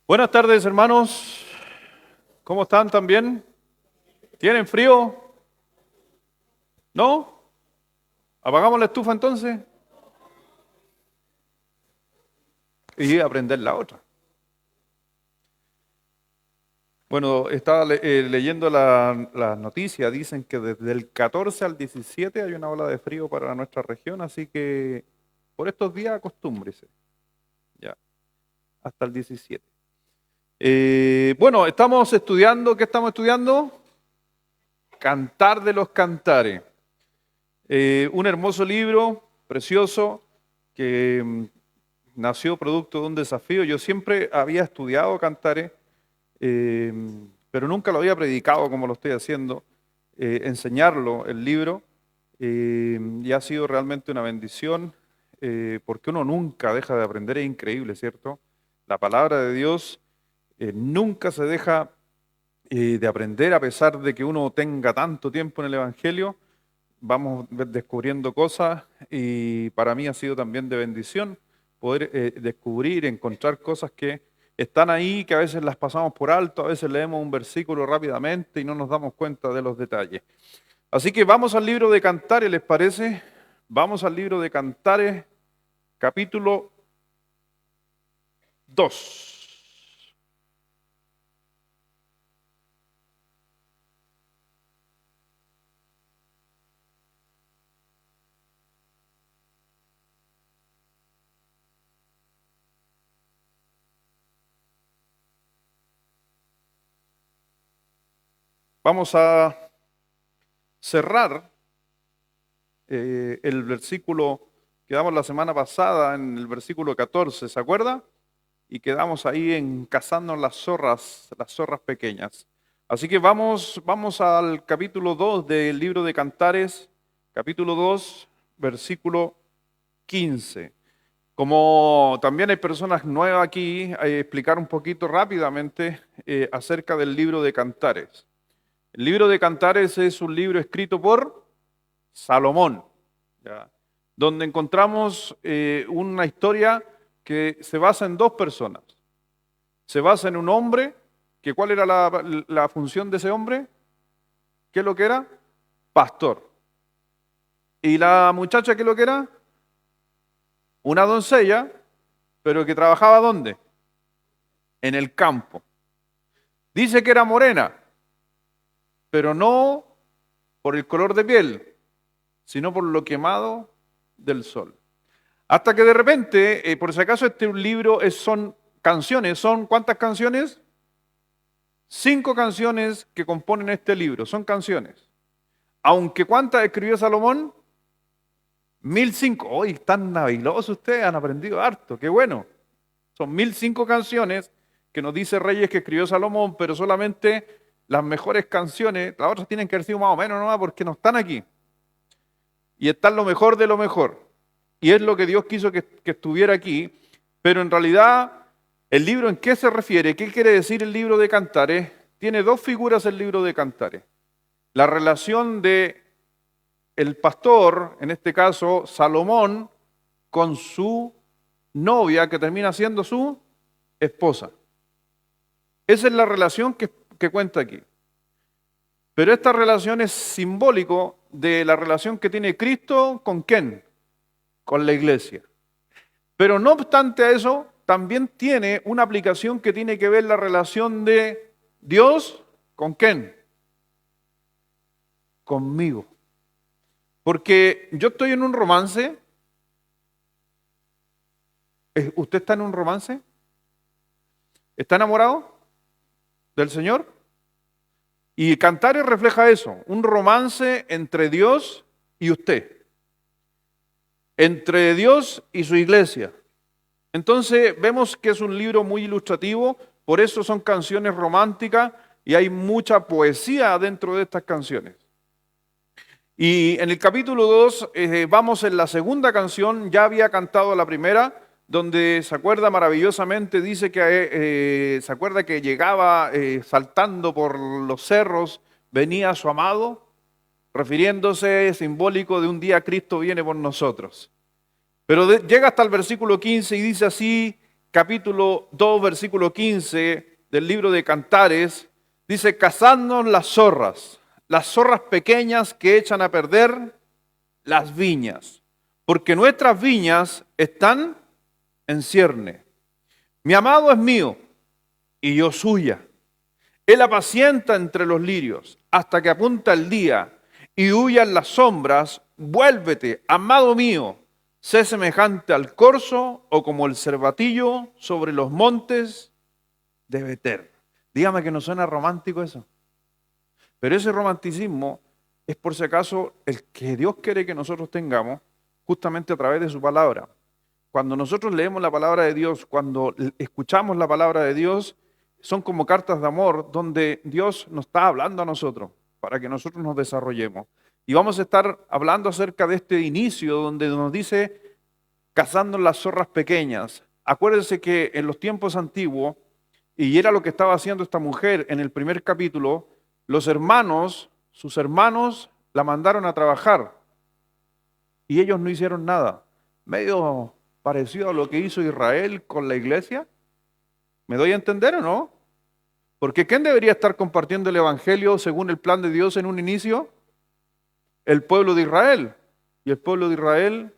Buenas tardes, hermanos. ¿Cómo están también? ¿Tienen frío? ¿No? ¿Apagamos la estufa entonces? Y aprender la otra. Bueno, estaba leyendo las noticias. Dicen que desde el 14 al 17 hay una ola de frío para nuestra región, así que por estos días acostúmbrese. Ya, hasta el 17. Bueno, estamos estudiando. ¿Qué estamos estudiando? Cantar de los Cantares. Un hermoso libro, precioso, que nació producto de un desafío. Yo siempre había estudiado cantares, eh, pero nunca lo había predicado como lo estoy haciendo, enseñarlo, el libro, y ha sido realmente una bendición, porque uno nunca deja de aprender, es increíble, ¿cierto? La palabra de Dios nunca se deja de aprender a pesar de que uno tenga tanto tiempo en el Evangelio. Vamos descubriendo cosas y para mí ha sido también de bendición poder descubrir, encontrar cosas que están ahí, que a veces las pasamos por alto, a veces leemos un versículo rápidamente y no nos damos cuenta de los detalles. Así que vamos al libro de Cantares, ¿les parece? Vamos al libro de Cantares, capítulo 2. Vamos a cerrar el versículo que damos la semana pasada en el versículo 14, ¿se acuerda? Y quedamos ahí en cazando las zorras pequeñas. Así que vamos al capítulo 2 del libro de Cantares, capítulo 2, versículo 15. Como también hay personas nuevas aquí, explicar un poquito rápidamente acerca del libro de Cantares. El libro de Cantares es un libro escrito por Salomón, ¿ya? Donde encontramos una historia que se basa en dos personas. Se basa en un hombre, que ¿cuál era la función de ese hombre? ¿Qué es lo que era? Pastor. ¿Y la muchacha qué es lo que era? Una doncella, pero que trabajaba ¿dónde? En el campo. Dice que era morena, pero no por el color de piel, sino por lo quemado del sol. Hasta que de repente, por si acaso este libro son canciones, ¿son cuántas canciones? 5 canciones que componen este libro, son canciones. Aunque ¿cuántas escribió Salomón? 1005. Hoy están habilosos ustedes, han aprendido harto, qué bueno. Son 1005 canciones que nos dice Reyes que escribió Salomón, pero solamente las mejores canciones, las otras tienen que haber sido más o menos nomás porque no están aquí. Y están lo mejor de lo mejor. Y es lo que Dios quiso que estuviera aquí, pero en realidad el libro en qué se refiere, qué quiere decir el libro de Cantares, tiene dos figuras el libro de Cantares. La relación de el pastor, en este caso Salomón, con su novia que termina siendo su esposa. Esa es la relación que cuenta aquí. Pero esta relación es simbólico de la relación que tiene Cristo con quién, con la iglesia. Pero no obstante eso, también tiene una aplicación que tiene que ver la relación de Dios con quién, conmigo. Porque yo estoy en un romance. ¿Usted está en un romance? ¿Está enamorado del Señor? Y Cantares refleja eso, un romance entre Dios y usted, entre Dios y su iglesia. Entonces vemos que es un libro muy ilustrativo, por eso son canciones románticas y hay mucha poesía dentro de estas canciones. Y en el capítulo 2 vamos en la segunda canción, ya había cantado la primera, donde se acuerda maravillosamente, dice que se acuerda que llegaba saltando por los cerros, venía su amado, refiriéndose simbólico de un día Cristo viene por nosotros. Pero llega hasta el versículo 15 y dice así, capítulo 2, versículo 15 del libro de Cantares, dice, cazadnos las zorras pequeñas que echan a perder las viñas, porque nuestras viñas están en cierne. Mi amado es mío y yo suya. Él apacienta entre los lirios hasta que apunta el día y huyan las sombras. Vuélvete, amado mío, sé semejante al corzo o como el cervatillo sobre los montes de Beter. Dígame que no suena romántico eso. Pero ese romanticismo es por si acaso el que Dios quiere que nosotros tengamos justamente a través de su palabra. Cuando nosotros leemos la palabra de Dios, cuando escuchamos la palabra de Dios, son como cartas de amor donde Dios nos está hablando a nosotros para que nosotros nos desarrollemos. Y vamos a estar hablando acerca de este inicio donde nos dice, cazando las zorras pequeñas. Acuérdense que en los tiempos antiguos, y era lo que estaba haciendo esta mujer en el primer capítulo, los hermanos, sus hermanos, la mandaron a trabajar y ellos no hicieron nada. Medio parecido a lo que hizo Israel con la iglesia. ¿Me doy a entender o no? Porque ¿quién debería estar compartiendo el evangelio según el plan de Dios en un inicio? El pueblo de Israel. Y el pueblo de Israel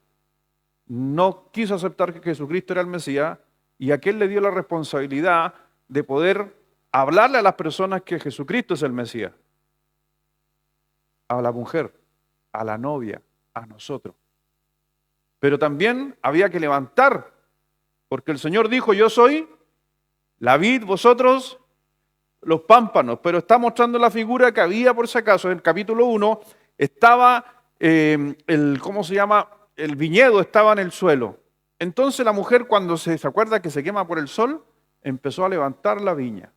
no quiso aceptar que Jesucristo era el Mesías, y a quién le dio la responsabilidad de poder hablarle a las personas que Jesucristo es el Mesías. A la mujer, a la novia, a nosotros. Pero también había que levantar, porque el Señor dijo, yo soy la vid, vosotros los pámpanos, pero está mostrando la figura que había, por si acaso, en el capítulo 1, estaba, ¿cómo se llama? El viñedo estaba en el suelo. Entonces la mujer, cuando se acuerda que se quema por el sol, empezó a levantar la viña.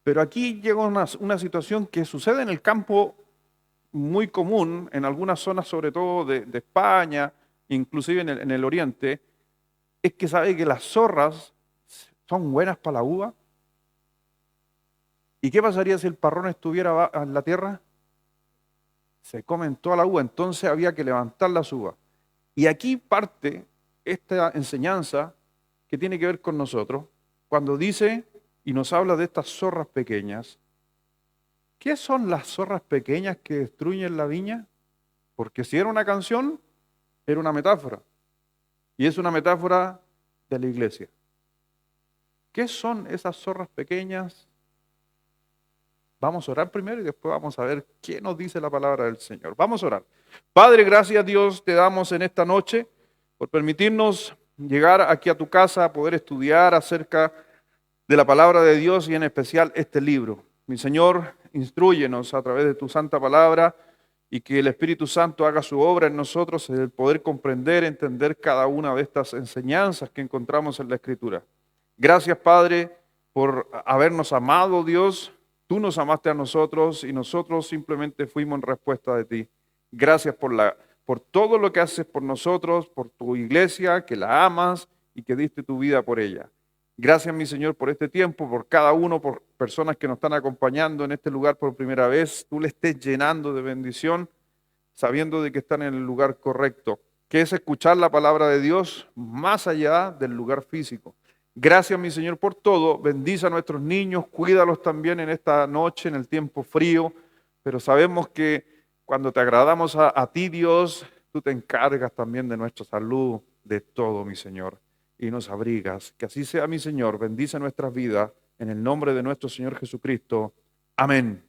Pero aquí llega una situación que sucede en el campo muy común, en algunas zonas, sobre todo de España, inclusive en el oriente, es que sabe que las zorras son buenas para la uva. ¿Y qué pasaría si el parrón estuviera en la tierra? Se comen toda la uva, entonces había que levantar las uvas. Y aquí parte esta enseñanza que tiene que ver con nosotros, cuando dice y nos habla de estas zorras pequeñas. ¿Qué son las zorras pequeñas que destruyen la viña? Porque si era una canción, era una metáfora. Y es una metáfora de la iglesia. ¿Qué son esas zorras pequeñas? Vamos a orar primero y después vamos a ver qué nos dice la palabra del Señor. Vamos a orar. Padre, gracias a Dios te damos en esta noche por permitirnos llegar aquí a tu casa a poder estudiar acerca de la palabra de Dios y en especial este libro. Mi Señor, instrúyenos a través de tu santa palabra y que el Espíritu Santo haga su obra en nosotros, el poder comprender, entender cada una de estas enseñanzas que encontramos en la Escritura. Gracias, Padre, por habernos amado, Dios. Tú nos amaste a nosotros y nosotros simplemente fuimos en respuesta de ti. Gracias por todo lo que haces por nosotros, por tu iglesia, que la amas y que diste tu vida por ella. Gracias, mi Señor, por este tiempo, por cada uno, por personas que nos están acompañando en este lugar por primera vez. Tú le estés llenando de bendición, sabiendo de que están en el lugar correcto, que es escuchar la palabra de Dios más allá del lugar físico. Gracias, mi Señor, por todo. Bendice a nuestros niños, cuídalos también en esta noche, en el tiempo frío, pero sabemos que cuando te agradamos a ti, Dios, tú te encargas también de nuestra salud, de todo, mi Señor, y nos abrigas. Que así sea, mi Señor. Bendice nuestras vidas en el nombre de nuestro Señor Jesucristo. Amén.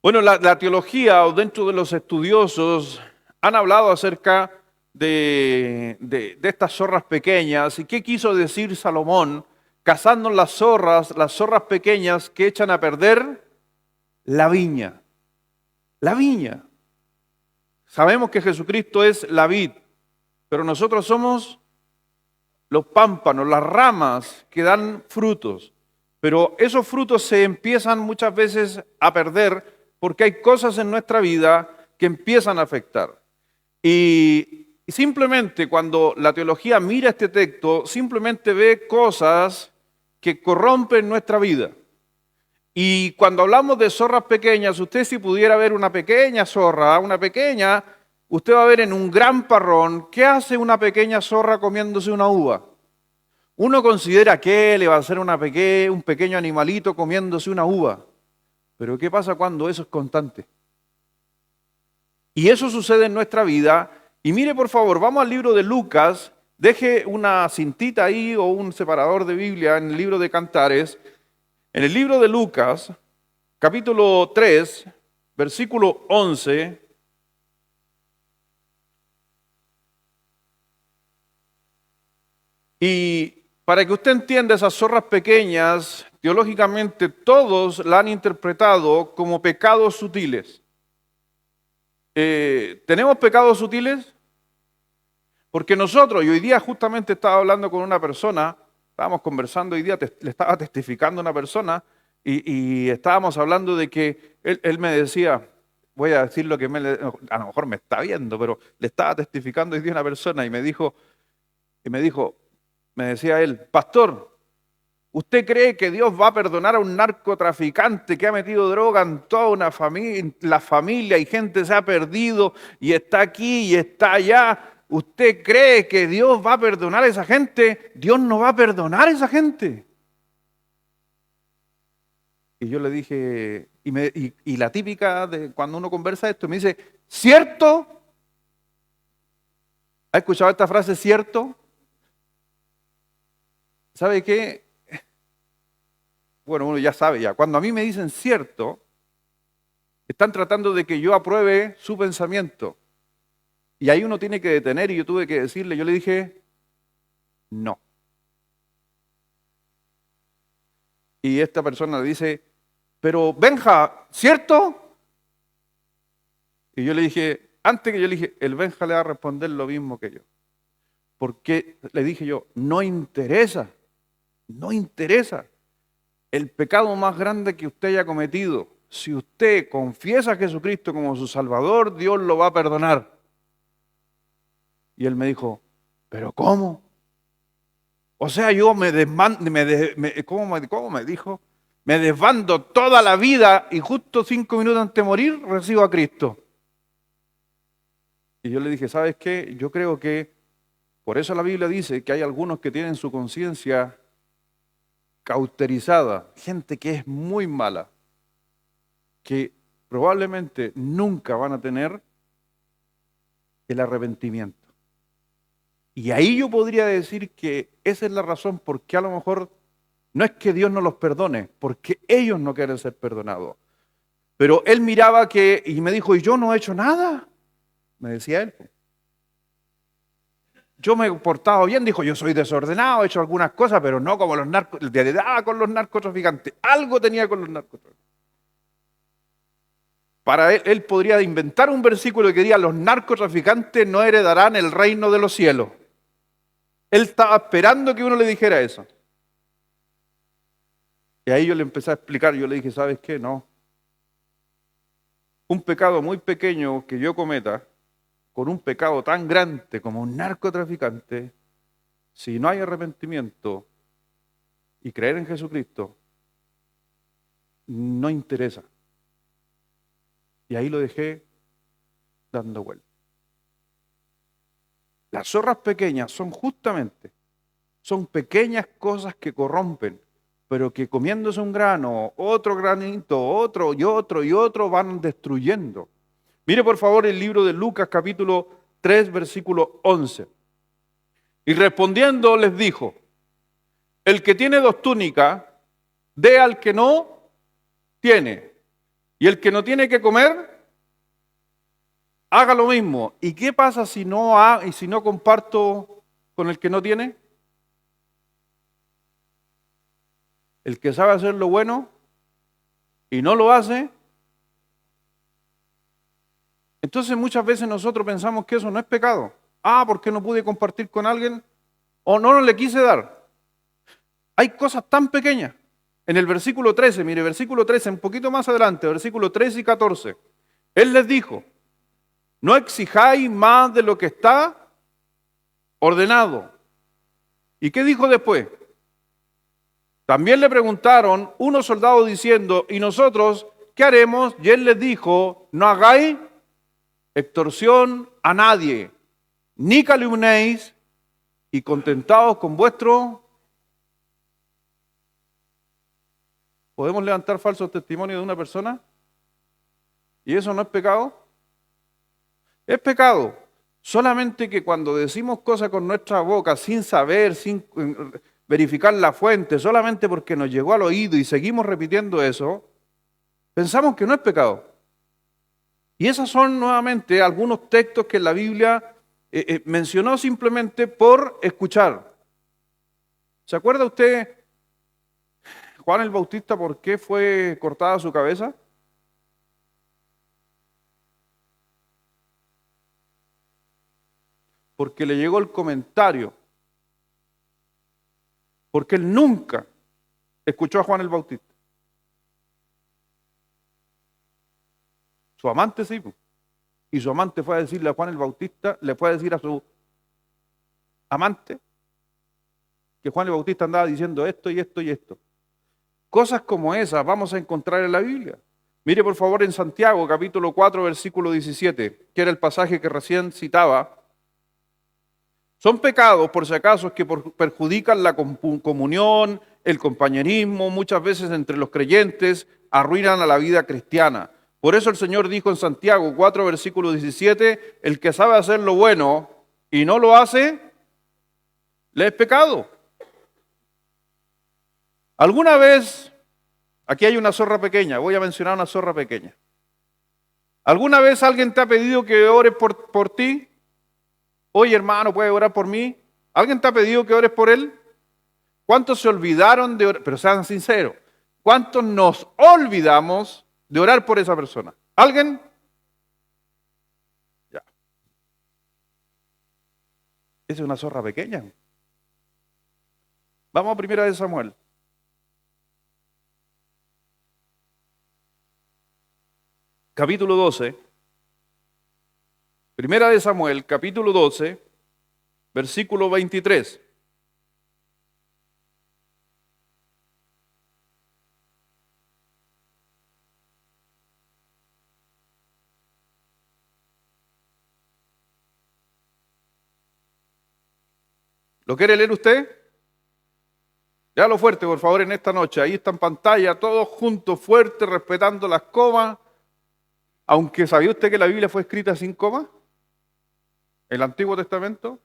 Bueno, la teología o dentro de los estudiosos han hablado acerca de estas zorras pequeñas. ¿Y qué quiso decir Salomón? Cazando las zorras pequeñas que echan a perder la viña. La viña. Sabemos que Jesucristo es la vid, pero nosotros somos los pámpanos, las ramas que dan frutos. Pero esos frutos se empiezan muchas veces a perder porque hay cosas en nuestra vida que empiezan a afectar. Y simplemente cuando la teología mira este texto, simplemente ve cosas que corrompen nuestra vida. Y cuando hablamos de zorras pequeñas, usted si pudiera ver una pequeña zorra, usted va a ver en un gran parrón, ¿qué hace una pequeña zorra comiéndose una uva? Uno considera que le va a ser un pequeño animalito comiéndose una uva. Pero ¿qué pasa cuando eso es constante? Y eso sucede en nuestra vida. Y mire, por favor, vamos al libro de Lucas. Deje una cintita ahí o un separador de Biblia en el libro de Cantares. En el libro de Lucas, capítulo 3, versículo 11. Y para que usted entienda esas zorras pequeñas, teológicamente todos la han interpretado como pecados sutiles. ¿Tenemos pecados sutiles? Porque nosotros, y hoy día justamente estaba hablando con una persona, estábamos conversando hoy día, le estaba testificando a una persona, y estábamos hablando de que él me decía, voy a decir lo que a lo mejor me está viendo, pero le estaba testificando hoy día a una persona y me decía él, pastor, ¿usted cree que Dios va a perdonar a un narcotraficante que ha metido droga en toda una familia, la familia y gente se ha perdido y está aquí y está allá? ¿Usted cree que Dios va a perdonar a esa gente? Dios no va a perdonar a esa gente. Y yo le dije, y la típica de cuando uno conversa esto, me dice, ¿cierto? ¿Ha escuchado esta frase, cierto? ¿Sabe qué? Bueno, uno ya sabe ya. Cuando a mí me dicen cierto, están tratando de que yo apruebe su pensamiento. Y ahí uno tiene que detener y yo tuve que decirle, yo le dije, no. Y esta persona le dice, pero Benja, ¿cierto? Y yo le dije, antes que yo le dije, el Benja le va a responder lo mismo que yo. Porque le dije yo, no interesa, no interesa. El pecado más grande que usted haya cometido, si usted confiesa a Jesucristo como su Salvador, Dios lo va a perdonar. Y él me dijo, ¿pero cómo? O sea, yo ¿cómo me dijo? Me desbando toda la vida y justo 5 minutos antes de morir recibo a Cristo. Y yo le dije, ¿sabes qué? Yo creo que por eso la Biblia dice que hay algunos que tienen su conciencia cauterizada, gente que es muy mala, que probablemente nunca van a tener el arrepentimiento. Y ahí yo podría decir que esa es la razón por qué a lo mejor no es que Dios no los perdone, porque ellos no quieren ser perdonados. Pero él miraba y me dijo, ¿y yo no he hecho nada? Me decía él. Yo me he portado bien, dijo, yo soy desordenado, he hecho algunas cosas, pero no como los con los narcotraficantes. Algo tenía con los narcotraficantes. Para él podría inventar un versículo que diga, los narcotraficantes no heredarán el reino de los cielos. Él estaba esperando que uno le dijera eso. Y ahí yo le empecé a explicar, yo le dije, ¿sabes qué? No. Un pecado muy pequeño que yo cometa, con un pecado tan grande como un narcotraficante, si no hay arrepentimiento y creer en Jesucristo, no interesa. Y ahí lo dejé dando vuelta. Las zorras pequeñas son pequeñas cosas que corrompen, pero que comiéndose un grano, otro granito, otro y otro y otro van destruyendo. Mire por favor el libro de Lucas capítulo 3 versículo 11. Y respondiendo les dijo, el que tiene 2 túnicas, dé al que no tiene. Y el que no tiene que comer, haga lo mismo. ¿Y qué pasa si no comparto con el que no tiene? El que sabe hacer lo bueno y no lo hace. Entonces muchas veces nosotros pensamos que eso no es pecado. ¿Por qué no pude compartir con alguien? O no le quise dar. Hay cosas tan pequeñas. En el versículo 13, mire, versículo 13, un poquito más adelante, versículo 13 y 14. Él les dijo, no exijáis más de lo que está ordenado. ¿Y qué dijo después? También le preguntaron unos soldados diciendo, ¿y nosotros qué haremos? Y él les dijo, no hagáis extorsión a nadie, ni calumniéis, y contentaos con vuestro ¿Podemos levantar falsos testimonios de una persona? ¿Y eso no es pecado? Es pecado. Solamente que cuando decimos cosas con nuestra boca, sin saber, sin verificar la fuente, solamente porque nos llegó al oído y seguimos repitiendo eso, pensamos que no es pecado. Y esos son nuevamente algunos textos que la Biblia mencionó simplemente por escuchar. ¿Se acuerda usted, Juan el Bautista, por qué fue cortada su cabeza? Porque le llegó el comentario. Porque él nunca escuchó a Juan el Bautista. Su amante sí. Y su amante fue a decirle a Juan el Bautista, le fue a decir a su amante que Juan el Bautista andaba diciendo esto y esto y esto. Cosas como esas vamos a encontrar en la Biblia. Mire por favor en Santiago, capítulo 4, versículo 17, que era el pasaje que recién citaba. Son pecados, por si acaso, que perjudican la comunión, el compañerismo, muchas veces entre los creyentes, arruinan a la vida cristiana. Por eso el Señor dijo en Santiago 4, versículo 17, el que sabe hacer lo bueno y no lo hace, le es pecado. ¿Alguna vez, aquí hay una zorra pequeña, voy a mencionar una zorra pequeña. ¿Alguna vez alguien te ha pedido que ores por ti? Oye, hermano, ¿puede orar por mí? ¿Alguien te ha pedido que ores por él? ¿Cuántos se olvidaron de orar? Pero sean sinceros, ¿cuántos nos olvidamos de orar por esa persona? ¿Alguien? Ya. Esa es una zorra pequeña. Vamos a Primera de Samuel. Capítulo 12. Primera de Samuel, capítulo 12, versículo 23. ¿Lo quiere leer usted? Léalo fuerte, por favor, en esta noche. Ahí está en pantalla, todos juntos, fuerte, respetando las comas. Aunque ¿sabía usted que la Biblia fue escrita sin comas? El Antiguo Testamento.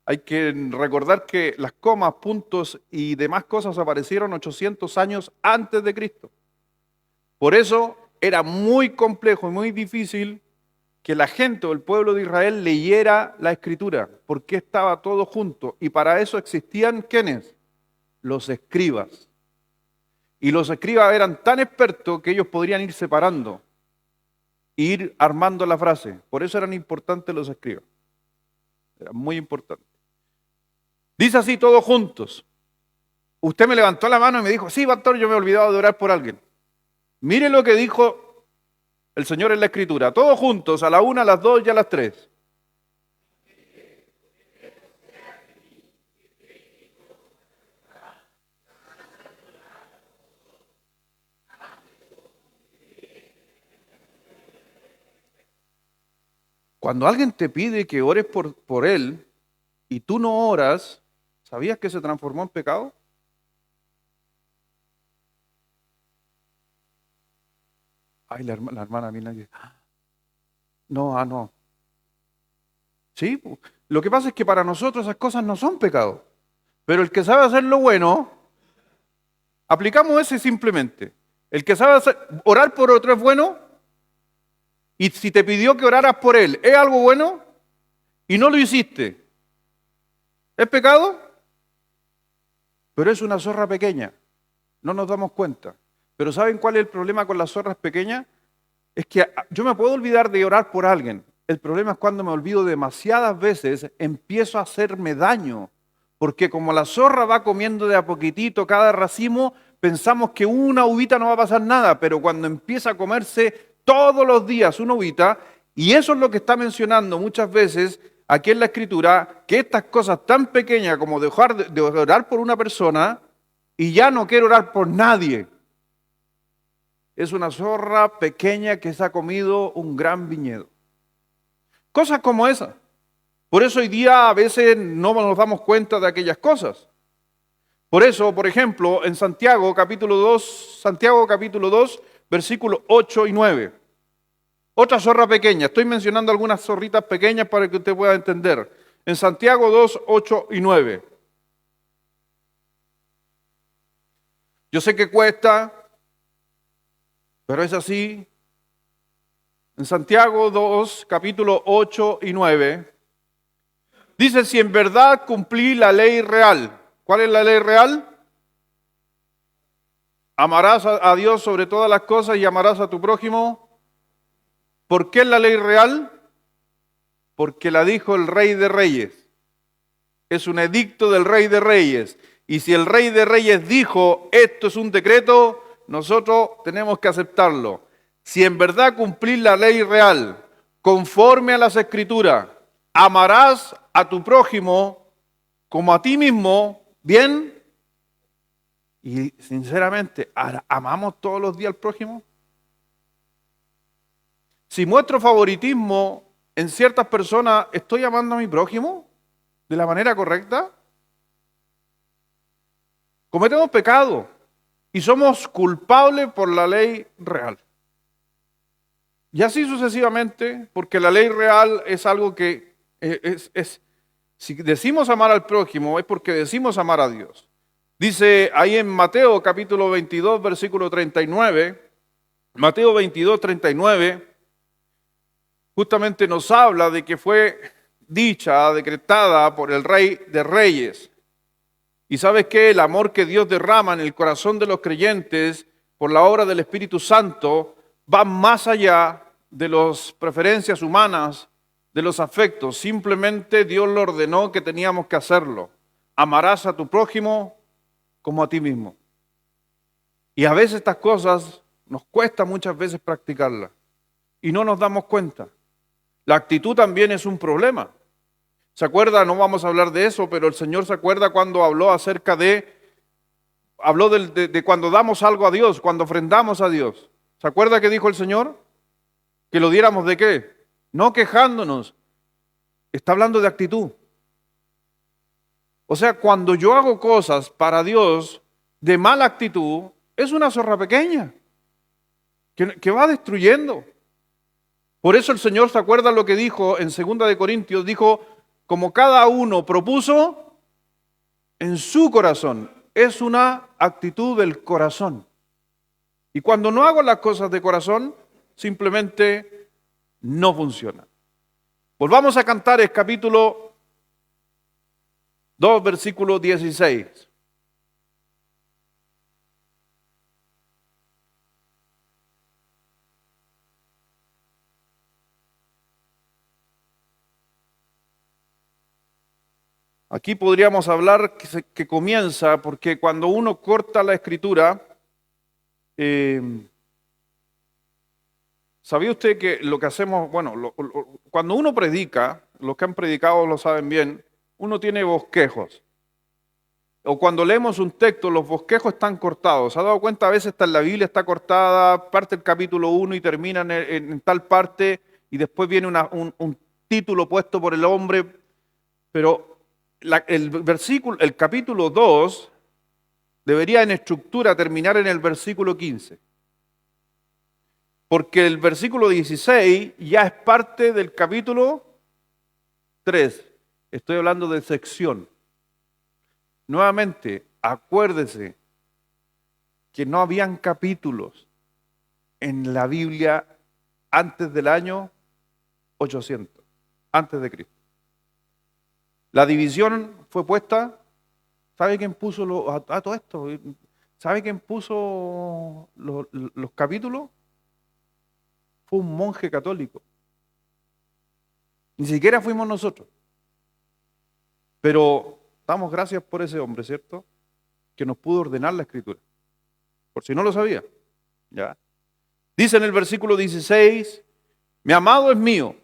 Hay que recordar que las comas, puntos y demás cosas aparecieron 800 años antes de Cristo. Por eso era muy complejo y muy difícil que la gente o el pueblo de Israel leyera la Escritura, porque estaba todo junto. Y para eso existían, ¿quiénes? Los escribas. Y los escribas eran tan expertos que ellos podrían ir separando, ir armando la frase. Por eso eran importantes los escribas. Era muy importante. Dice así todos juntos. Usted me levantó la mano y me dijo, sí, pastor, yo me he olvidado de orar por alguien. Mire lo que dijo el Señor en la Escritura. Todos juntos, a la 1, a las 2 y a las 3. Cuando alguien te pide que ores por él y tú no oras, ¿sabías que se transformó en pecado? Ay, la hermana Mina dice, no, no. Sí, lo que pasa es que para nosotros esas cosas no son pecado. Pero el que sabe hacer lo bueno, aplicamos ese simplemente. El que sabe orar por otro es bueno. Y si te pidió que oraras por él, ¿es algo bueno? Y no lo hiciste. ¿Es pecado? Pero es una zorra pequeña. No nos damos cuenta. Pero ¿saben cuál es el problema con las zorras pequeñas? Es que yo me puedo olvidar de orar por alguien. El problema es cuando me olvido demasiadas veces, empiezo a hacerme daño. Porque como la zorra va comiendo de a poquitito cada racimo, pensamos que una uvita no va a pasar nada. Pero cuando empieza a comerse todos los días una uvita, y eso es lo que está mencionando muchas veces aquí en la Escritura, que estas cosas tan pequeñas como dejar de orar por una persona y ya no quiero orar por nadie. Es una zorra pequeña que se ha comido un gran viñedo. Cosas como esa. Por eso hoy día a veces no nos damos cuenta de aquellas cosas. Por eso, por ejemplo, en Santiago capítulo 2, versículos 8 y 9. Otra zorra pequeña. Estoy mencionando algunas zorritas pequeñas para que usted pueda entender. En Santiago 2, 8 y 9. Yo sé que cuesta, pero es así. En Santiago 2, capítulo 8 y 9, dice, si en verdad cumplí la ley real. ¿Cuál es la ley real? Amarás a Dios sobre todas las cosas y amarás a tu prójimo. ¿Por qué es la ley real? Porque la dijo el Rey de Reyes. Es un edicto del Rey de Reyes. Y si el Rey de Reyes dijo, esto es un decreto, nosotros tenemos que aceptarlo. Si en verdad cumplís la ley real, conforme a las Escrituras, amarás a tu prójimo como a ti mismo, ¿bien? Y sinceramente, ¿amamos todos los días al prójimo? Si muestro favoritismo en ciertas personas, ¿estoy amando a mi prójimo de la manera correcta? Cometemos pecado y somos culpables por la ley real. Y así sucesivamente, porque la ley real es algo que si decimos amar al prójimo, es porque decimos amar a Dios. Dice ahí en Mateo capítulo 22, versículo 39, Mateo 22, 39, justamente nos habla de que fue dicha, decretada por el Rey de Reyes. Y sabes que el amor que Dios derrama en el corazón de los creyentes por la obra del Espíritu Santo va más allá de las preferencias humanas, de los afectos. Simplemente Dios lo ordenó que teníamos que hacerlo. Amarás a tu prójimo como a ti mismo. Y a veces estas cosas nos cuesta muchas veces practicarlas y no nos damos cuenta. La actitud también es un problema. ¿Se acuerda? No vamos a hablar de eso, pero el Señor se acuerda cuando habló acerca de cuando damos algo a Dios, cuando ofrendamos a Dios. ¿Se acuerda que dijo el Señor? Que lo diéramos ¿de qué? No quejándonos. Está hablando de actitud. O sea, cuando yo hago cosas para Dios de mala actitud, es una zorra pequeña que va destruyendo. Por eso el Señor, ¿se acuerda lo que dijo en 2 de Corintios? Dijo, como cada uno propuso en su corazón. Es una actitud del corazón. Y cuando no hago las cosas de corazón, simplemente no funciona. Volvamos a Cantares, capítulo 2, versículo 16. Aquí podríamos hablar que comienza, porque cuando uno corta la escritura, ¿sabía usted que lo que hacemos, bueno, cuando uno predica, los que han predicado lo saben bien, uno tiene bosquejos. O cuando leemos un texto, los bosquejos están cortados. ¿Se ha dado cuenta? A veces está en la Biblia, está cortada, parte el capítulo 1 y termina en tal parte, y después viene un título puesto por el hombre, pero el capítulo 2 debería en estructura terminar en el versículo 15. Porque el versículo 16 ya es parte del capítulo 3. Estoy hablando de sección. Nuevamente, acuérdese que no habían capítulos en la Biblia antes del año 800, antes de Cristo. La división fue puesta, ¿sabe quién puso todo esto? ¿Sabe quién puso los capítulos? Fue un monje católico. Ni siquiera fuimos nosotros. Pero damos gracias por ese hombre, ¿cierto? Que nos pudo ordenar la escritura. Por si no lo sabía. ¿Ya? Dice en el versículo 16, mi amado es mío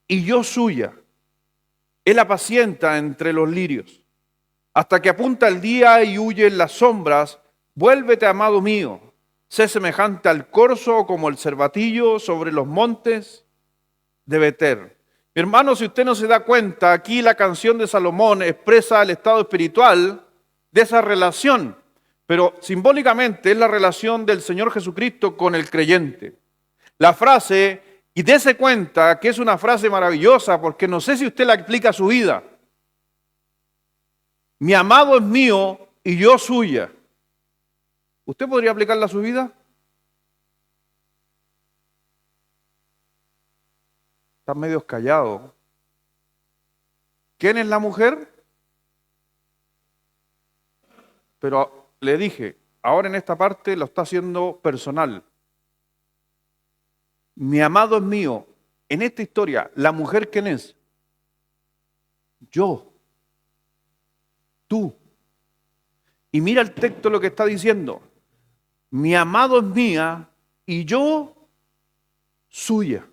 y yo suya. Él apacienta entre los lirios. Hasta que apunta el día y huyen las sombras, vuélvete, amado mío. Sé semejante al corzo como el cervatillo sobre los montes de Beter. Mi hermano, si usted no se da cuenta, aquí la canción de Salomón expresa el estado espiritual de esa relación, pero simbólicamente es la relación del Señor Jesucristo con el creyente. La frase, y dése cuenta que es una frase maravillosa, porque no sé si usted la aplica a su vida. Mi amado es mío y yo suya. ¿Usted podría aplicarla a su vida? Están medio callados. ¿Quién es la mujer? Pero le dije, ahora en esta parte lo está haciendo personal. Mi amado es mío. En esta historia, ¿la mujer quién es? Yo. Tú. Y mira el texto lo que está diciendo. Mi amado es mía y yo suya.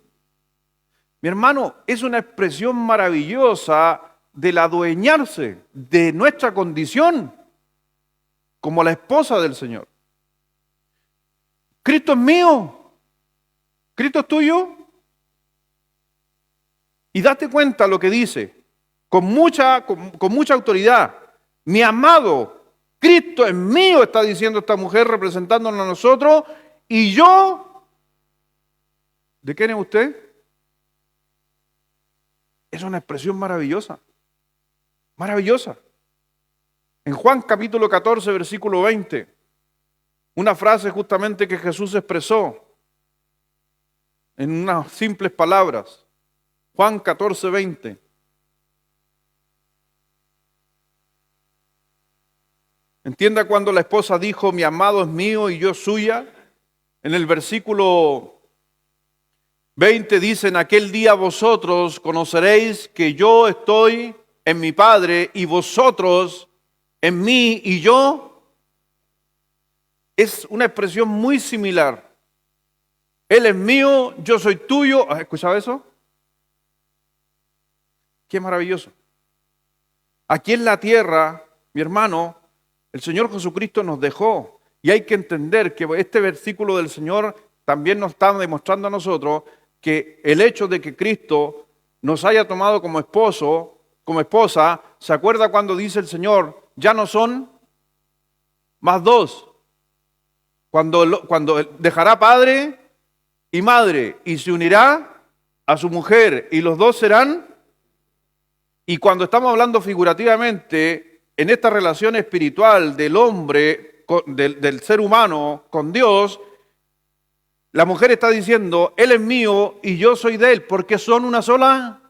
Mi hermano, es una expresión maravillosa del adueñarse de nuestra condición como la esposa del Señor. Cristo es mío. Cristo es tuyo. Y date cuenta lo que dice con mucha autoridad. Mi amado, Cristo es mío, está diciendo esta mujer representándonos a nosotros. Y yo, ¿de quién es usted? Es una expresión maravillosa. Maravillosa. En Juan capítulo 14, versículo 20, una frase justamente que Jesús expresó en unas simples palabras. Juan 14, 20. Entienda cuando la esposa dijo, mi amado es mío y yo suya. En el versículo 20 dice, en aquel día vosotros conoceréis que yo estoy en mi Padre y vosotros en mí y yo. Es una expresión muy similar. Él es mío, yo soy tuyo. ¿Has escuchado eso? Qué maravilloso. Aquí en la tierra, mi hermano, el Señor Jesucristo nos dejó. Y hay que entender que este versículo del Señor también nos está demostrando a nosotros que el hecho de que Cristo nos haya tomado como esposo, como esposa, ¿se acuerda cuando dice el Señor, ya no son más dos? Cuando dejará padre y madre y se unirá a su mujer y los dos serán. Y cuando estamos hablando figurativamente en esta relación espiritual del hombre, del ser humano con Dios, la mujer está diciendo, Él es mío y yo soy de Él, porque son una sola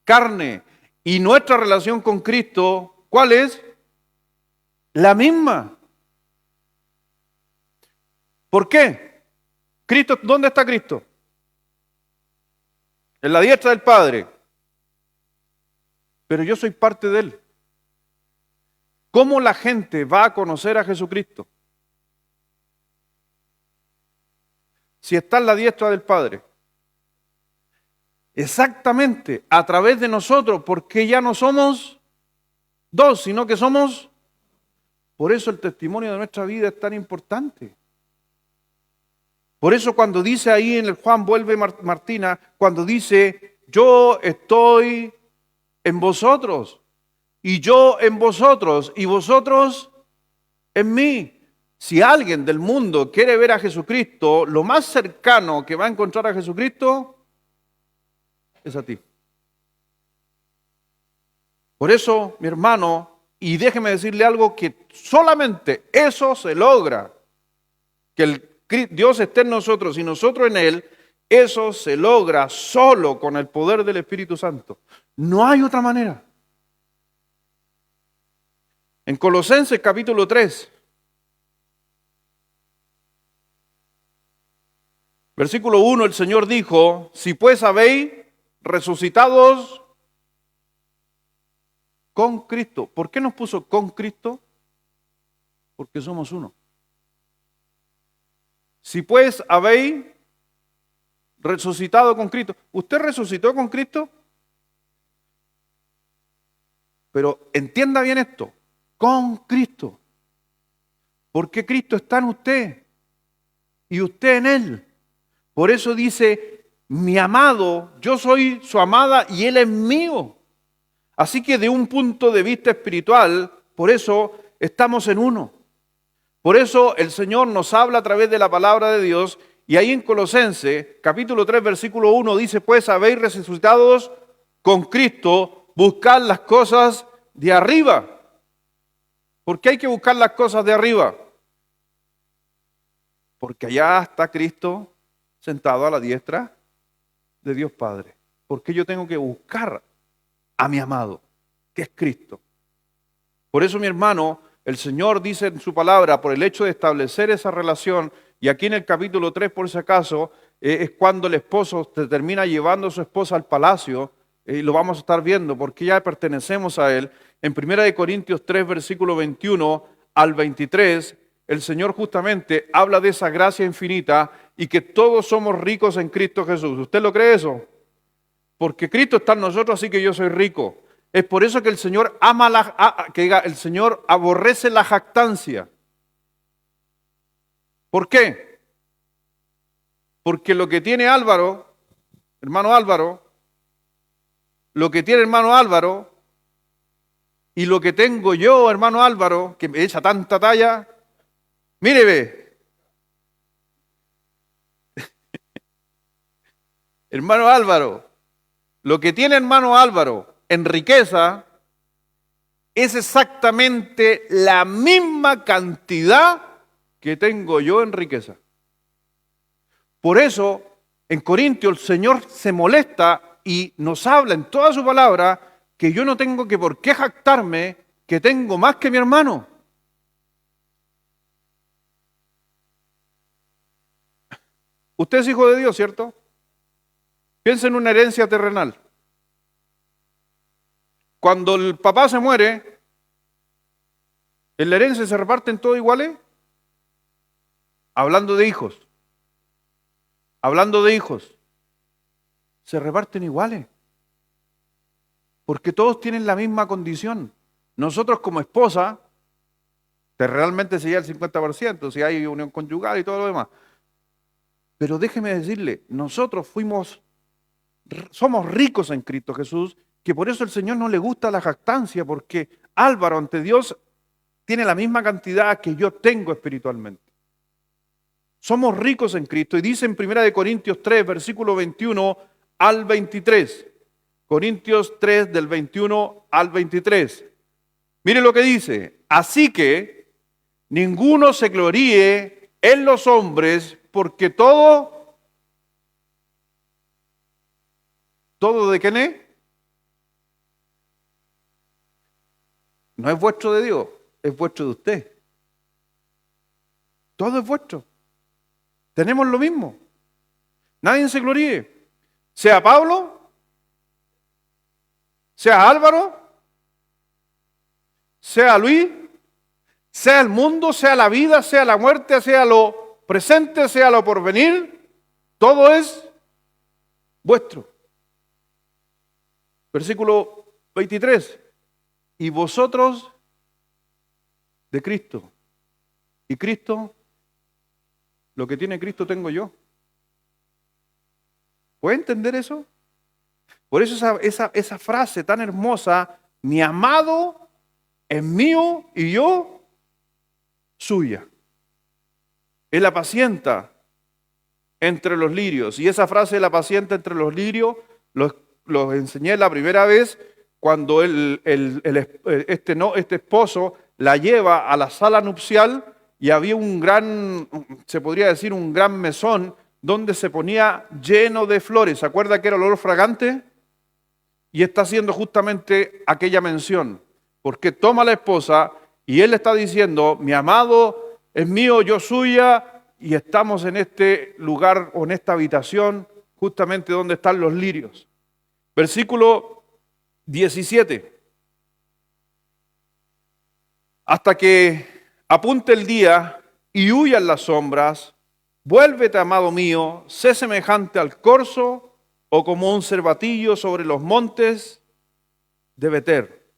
carne. Y nuestra relación con Cristo, ¿cuál es? La misma. ¿Por qué? Cristo, ¿dónde está Cristo? En la diestra del Padre. Pero yo soy parte de Él. ¿Cómo la gente va a conocer a Jesucristo? Si está en la diestra del Padre. Exactamente, a través de nosotros, porque ya no somos dos, sino que somos. Por eso el testimonio de nuestra vida es tan importante. Por eso cuando dice ahí en el Juan, vuelve Martina, cuando dice, yo estoy en vosotros, y yo en vosotros, y vosotros en mí. Si alguien del mundo quiere ver a Jesucristo, lo más cercano que va a encontrar a Jesucristo es a ti. Por eso, mi hermano, y déjeme decirle algo, que solamente eso se logra, que Dios esté en nosotros y nosotros en Él, eso se logra solo con el poder del Espíritu Santo. No hay otra manera. En Colosenses capítulo 3, versículo 1, el Señor dijo, si pues habéis resucitados con Cristo. ¿Por qué nos puso con Cristo? Porque somos uno. Si pues habéis resucitado con Cristo. ¿Usted resucitó con Cristo? Pero entienda bien esto, con Cristo. Porque Cristo está en usted y usted en Él. Por eso dice, mi amado, yo soy su amada y Él es mío. Así que de un punto de vista espiritual, por eso estamos en uno. Por eso el Señor nos habla a través de la palabra de Dios, y ahí en Colosenses, capítulo 3, versículo 1, dice, pues habéis resucitados con Cristo, buscad las cosas de arriba. ¿Por qué hay que buscar las cosas de arriba? Porque allá está Cristo sentado a la diestra de Dios Padre. ¿Por qué yo tengo que buscar a mi amado, que es Cristo? Por eso, mi hermano, el Señor dice en su palabra, por el hecho de establecer esa relación, y aquí en el capítulo 3, por si acaso, es cuando el esposo termina llevando a su esposa al palacio, y lo vamos a estar viendo, porque ya pertenecemos a Él. En 1 Corintios 3, versículo 21 al 23, el Señor justamente habla de esa gracia infinita y que todos somos ricos en Cristo Jesús. ¿Usted lo cree eso? Porque Cristo está en nosotros, así que yo soy rico. Es por eso que el Señor el Señor aborrece la jactancia. ¿Por qué? Porque lo que tiene Álvaro, hermano Álvaro, lo que tiene hermano Álvaro y lo que tengo yo, hermano Álvaro, que me echa tanta talla, mire, ve, hermano Álvaro, lo que tiene hermano Álvaro en riqueza es exactamente la misma cantidad que tengo yo en riqueza. Por eso, en Corintios, el Señor se molesta y nos habla en toda su palabra que yo no tengo que por qué jactarme que tengo más que mi hermano. Usted es hijo de Dios, ¿cierto? Piensa en una herencia terrenal. Cuando el papá se muere, ¿en la herencia se reparten todos iguales? Hablando de hijos. Hablando de hijos. Se reparten iguales. Porque todos tienen la misma condición. Nosotros como esposa, realmente sería el 50%, si hay unión conyugal y todo lo demás. Pero déjeme decirle, nosotros somos ricos en Cristo Jesús, que por eso el Señor no le gusta la jactancia, porque Álvaro ante Dios tiene la misma cantidad que yo tengo espiritualmente. Somos ricos en Cristo, y dice en 1 Corintios 3, versículo 21 al 23. Corintios 3, del 21 al 23. Mire lo que dice. Así que ninguno se gloríe en los hombres, porque todo ¿de quién es? No es vuestro de Dios, es vuestro de usted. Todo es vuestro. Tenemos lo mismo. Nadie se gloríe. Sea Pablo, sea Álvaro, sea Luis, sea el mundo, sea la vida, sea la muerte, sea lo presente, sea lo porvenir, todo es vuestro. Versículo 23. Y vosotros de Cristo. Y Cristo, lo que tiene Cristo tengo yo. ¿Puede entender eso? Por eso esa frase tan hermosa, mi amado es mío y yo suya. Él apacienta entre los lirios. Y esa frase, él apacienta entre los lirios, los enseñé la primera vez cuando este esposo la lleva a la sala nupcial y había se podría decir, un gran mesón donde se ponía lleno de flores. ¿Se acuerda que era olor fragante? Y está haciendo justamente aquella mención, porque toma a la esposa y él está diciendo, mi amado es mío, yo suya, y estamos en este lugar o en esta habitación justamente donde están los lirios. Versículo 17. Hasta que apunte el día y huyan las sombras, vuélvete, amado mío, sé semejante al corzo o como un cervatillo sobre los montes de Beter.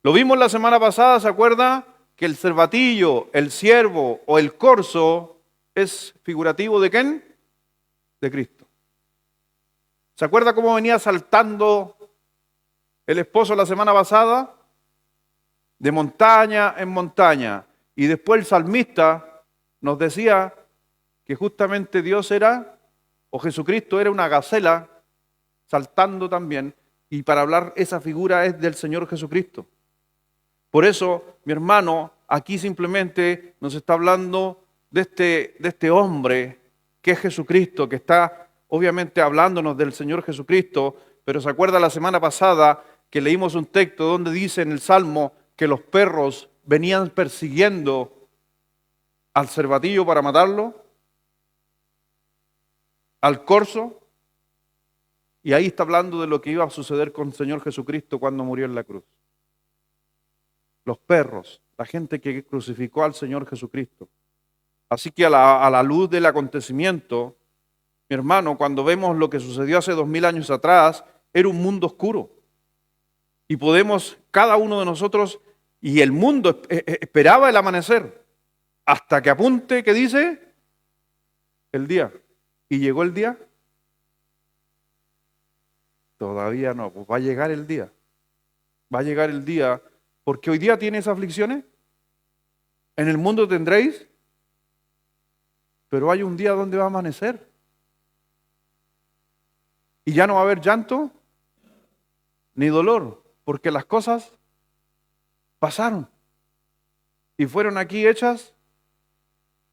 Lo vimos la semana pasada, ¿se acuerda? Que el cervatillo, el ciervo o el corzo es figurativo ¿de quién? De Cristo. ¿Se acuerda cómo venía saltando el esposo la semana pasada? de montaña en montaña. Y después el salmista nos decía que justamente Dios era, o Jesucristo era una gacela saltando también. Y para hablar, esa figura es del Señor Jesucristo. Por eso, mi hermano, aquí simplemente nos está hablando de este hombre que es Jesucristo, que está obviamente hablándonos del Señor Jesucristo, pero se acuerda la semana pasada que leímos un texto donde dice en el Salmo que los perros venían persiguiendo al cervatillo para matarlo, al corzo, y ahí está hablando de lo que iba a suceder con el Señor Jesucristo cuando murió en la cruz. Los perros, la gente que crucificó al Señor Jesucristo. Así que a la luz del acontecimiento, mi hermano, cuando vemos lo que sucedió hace 2000 años atrás, era un mundo oscuro. Y podemos, cada uno de nosotros, y el mundo esperaba el amanecer, hasta que apunte, ¿qué dice? El día. ¿Y llegó el día? Todavía no, pues va a llegar el día. Va a llegar el día, porque hoy día tienes aflicciones. En el mundo tendréis, pero hay un día donde va a amanecer. Y ya no va a haber llanto ni dolor, porque las cosas pasaron y fueron aquí hechas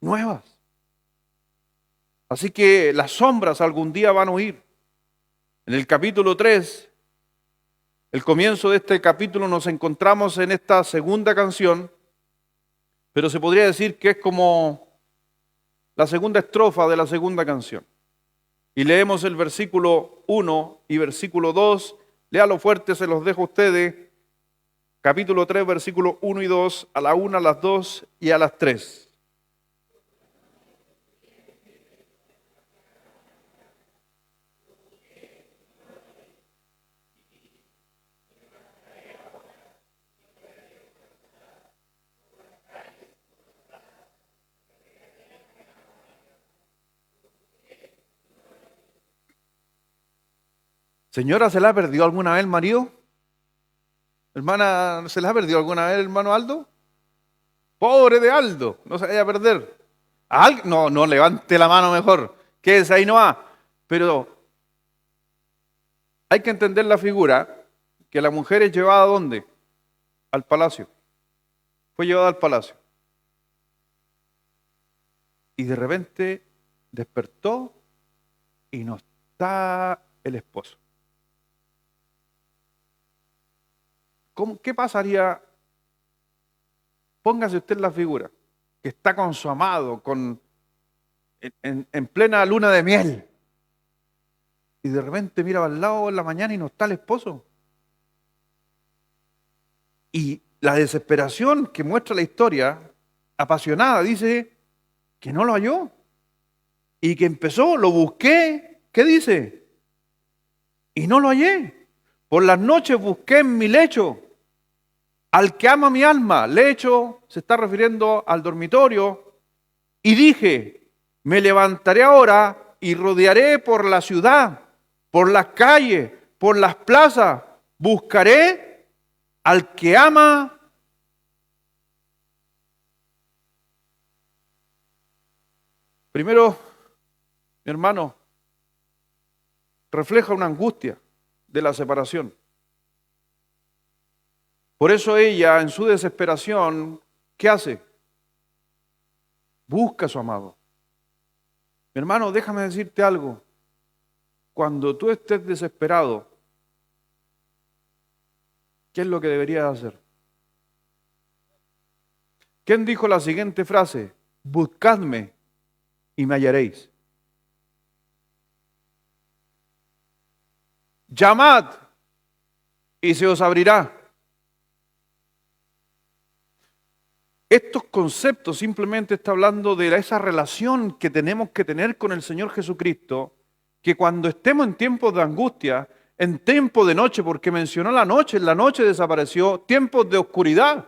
nuevas. Así que las sombras algún día van a huir. En el capítulo 3, el comienzo de este capítulo, nos encontramos en esta segunda canción, pero se podría decir que es como la segunda estrofa de la segunda canción. Y leemos el versículo 1 y versículo 2. Léalo fuerte, se los dejo a ustedes. Capítulo 3, versículo 1 y 2, a la 1, a las 2 y a las 3. Señora, ¿se la ha perdido alguna vez el marido? Hermana, ¿se la ha perdido alguna vez el hermano Aldo? Pobre de Aldo, no se vaya a perder. No, no, levante la mano mejor, quédese ahí no va. Pero hay que entender la figura, que la mujer es llevada ¿a dónde? Al palacio. Fue llevada al palacio. Y de repente despertó y no está el esposo. ¿Qué pasaría? Póngase usted en la figura, que está con su amado, en plena luna de miel, y de repente mira al lado en la mañana y no está el esposo. Y la desesperación que muestra la historia, apasionada, dice que no lo halló, y que empezó, lo busqué, ¿qué dice? Y no lo hallé. Por las noches busqué en mi lecho al que ama mi alma. Lecho se está refiriendo al dormitorio. Y dije, me levantaré ahora y rodearé por la ciudad, por las calles, por las plazas. Buscaré al que ama. Primero, mi hermano, refleja una angustia de la separación. Por eso ella, en su desesperación, ¿qué hace? Busca a su amado. Mi hermano, déjame decirte algo. Cuando tú estés desesperado, ¿qué es lo que deberías hacer? ¿Quién dijo la siguiente frase? Buscadme y me hallaréis. Llamad y se os abrirá. Estos conceptos simplemente está hablando de esa relación que tenemos que tener con el Señor Jesucristo, que cuando estemos en tiempos de angustia, en tiempos de noche, porque mencionó la noche, en la noche desapareció, tiempos de oscuridad.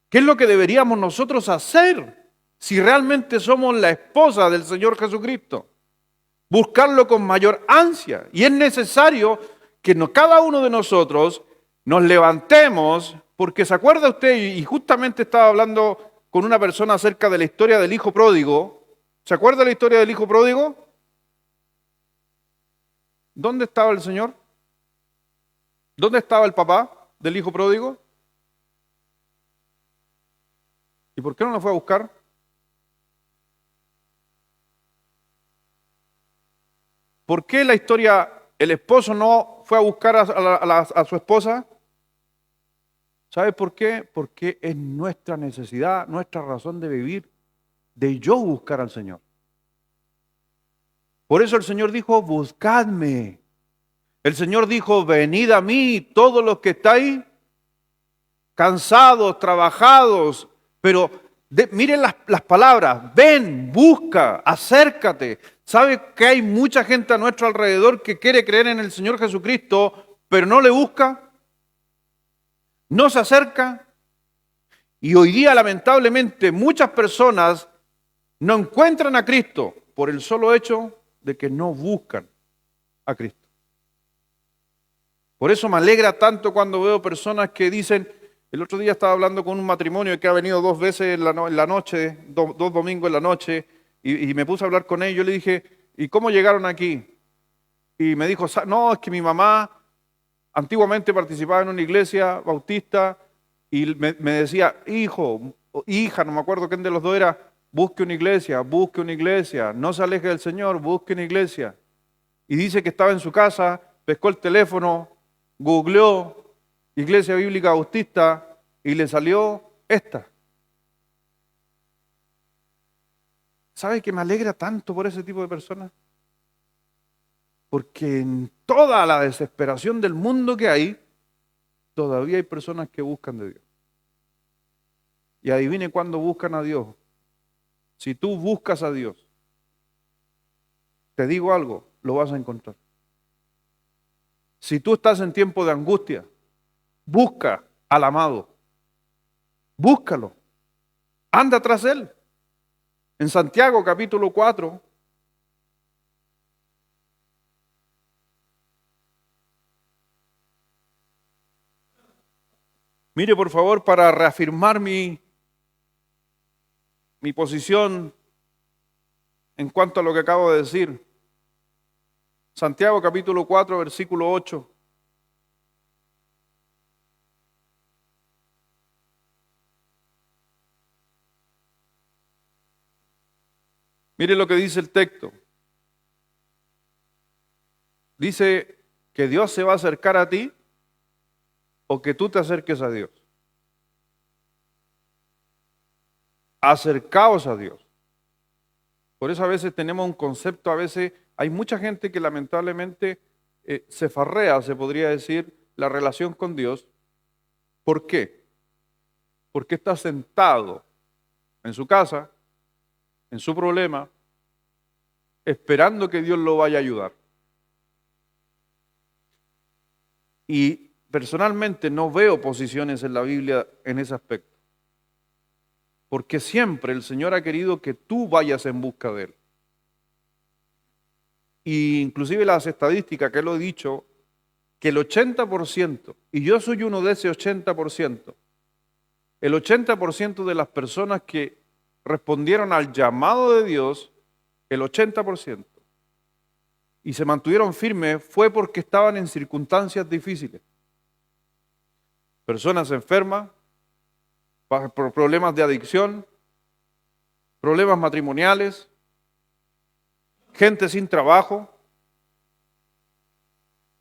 ¿Qué es lo que deberíamos nosotros hacer si realmente somos la esposa del Señor Jesucristo? Buscarlo con mayor ansia. Y es necesario que cada uno de nosotros nos levantemos Porque se acuerda usted, y justamente estaba hablando con una persona acerca de la historia del hijo pródigo. ¿Se acuerda la historia del hijo pródigo? ¿Dónde estaba el Señor? ¿Dónde estaba el papá del hijo pródigo? ¿Y por qué no lo fue a buscar? ¿Por qué la historia, el esposo no fue a buscar a su esposa? ¿Sabe por qué? Porque es nuestra necesidad, nuestra razón de vivir, de yo buscar al Señor. Por eso el Señor dijo, buscadme. El Señor dijo, venid a mí, todos los que estáis cansados, trabajados, pero miren las palabras, ven, busca, acércate. ¿Sabe que hay mucha gente a nuestro alrededor que quiere creer en el Señor Jesucristo, pero no le busca? No se acerca. Y hoy día, lamentablemente, muchas personas no encuentran a Cristo por el solo hecho de que no buscan a Cristo. Por eso me alegra tanto cuando veo personas que dicen, el otro día estaba hablando con un matrimonio que ha venido 2 veces en la noche, dos domingos en la noche, y me puse a hablar con ellos. Yo le dije, ¿y cómo llegaron aquí? Y me dijo, no, es que mi mamá antiguamente participaba en una iglesia bautista y me decía, hijo, o hija, no me acuerdo quién de los dos era, busque una iglesia, no se aleje del Señor, busque una iglesia. Y dice que estaba en su casa, pescó el teléfono, googleó Iglesia Bíblica Bautista y le salió esta. ¿Sabe que me alegra tanto por ese tipo de personas? Porque en toda la desesperación del mundo que hay, todavía hay personas que buscan de Dios. Y adivine cuándo buscan a Dios. Si tú buscas a Dios, te digo algo, lo vas a encontrar. Si tú estás en tiempo de angustia, busca al amado. Búscalo. Anda tras él. En Santiago capítulo 4, mire por favor para reafirmar mi posición en cuanto a lo que acabo de decir. Santiago capítulo 4, versículo 8. Mire lo que dice el texto. Dice que Dios se va a acercar a ti o que tú te acerques a Dios. Acercaos a Dios. Por eso a veces tenemos un concepto, a veces hay mucha gente que lamentablemente se farrea, se podría decir, la relación con Dios. ¿Por qué? Porque está sentado en su casa, en su problema, esperando que Dios lo vaya a ayudar. Y personalmente no veo posiciones en la Biblia en ese aspecto. Porque siempre el Señor ha querido que tú vayas en busca de Él. Y inclusive las estadísticas que lo he dicho, que el 80%, y yo soy uno de ese 80%, el 80% de las personas que respondieron al llamado de Dios, el 80%, y se mantuvieron firmes, fue porque estaban en circunstancias difíciles. Personas enfermas, por problemas de adicción, problemas matrimoniales, gente sin trabajo,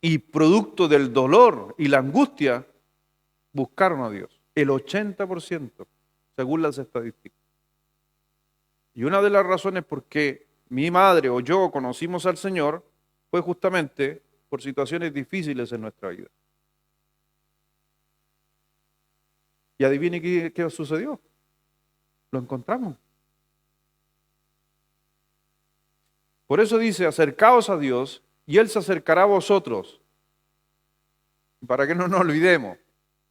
y producto del dolor y la angustia, buscaron a Dios. El 80%, según las estadísticas. Y una de las razones por qué mi madre o yo conocimos al Señor fue justamente por situaciones difíciles en nuestra vida. Y adivine qué sucedió. Lo encontramos. Por eso dice, acercaos a Dios y Él se acercará a vosotros. Para que no nos olvidemos,